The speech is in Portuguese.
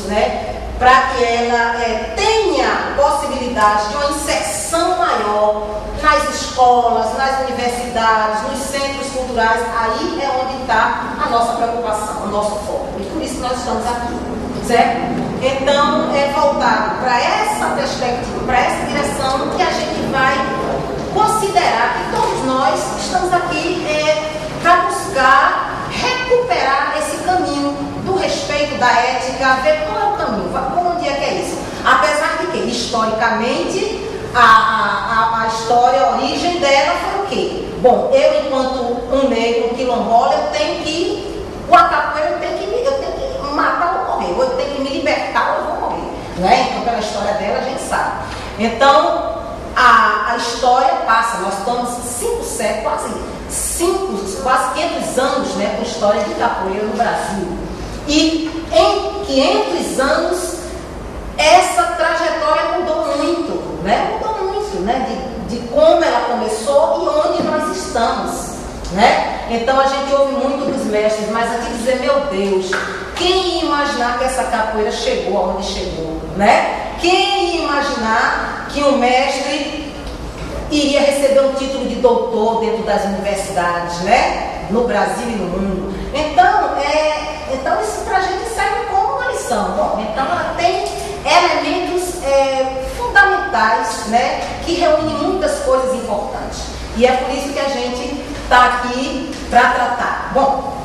né, para que ela tenha possibilidade de uma inserção maior nas escolas, nas universidades, nos centros culturais. Aí é onde está a nossa preocupação, o nosso foco. E por isso nós estamos aqui, certo? Então, é voltado para essa perspectiva, para essa direção que a gente vai considerar que todos nós estamos aqui para buscar recuperar esse caminho do respeito, da ética, ver qual é o caminho, onde é que é isso. Apesar de que, historicamente, a história, a origem dela foi o quê? Bom, eu, enquanto um negro quilombola, eu tenho que, o capoeira, eu tenho que matar ou morrer, ou eu tenho que me libertar ou eu vou morrer, né? Então, pela história dela, a gente sabe. Então, a história passa, nós estamos 5 séculos, quase 500 anos, né, com história de capoeira no Brasil. E em 500 anos, essa trajetória mudou muito, né? Mudou muito, né? De como ela começou e onde nós estamos, né? Então a gente ouve muito dos mestres, mas aqui dizer, meu Deus, quem ia imaginar que essa capoeira chegou aonde chegou, né? Quem ia imaginar que um mestre iria receber um título de doutor dentro das universidades, né? No Brasil e no mundo. Então isso para a gente serve como uma lição. Bom, então ela tem elementos fundamentais, né? Que reúnem muitas coisas importantes. E é por isso que a gente está aqui para tratar. Bom,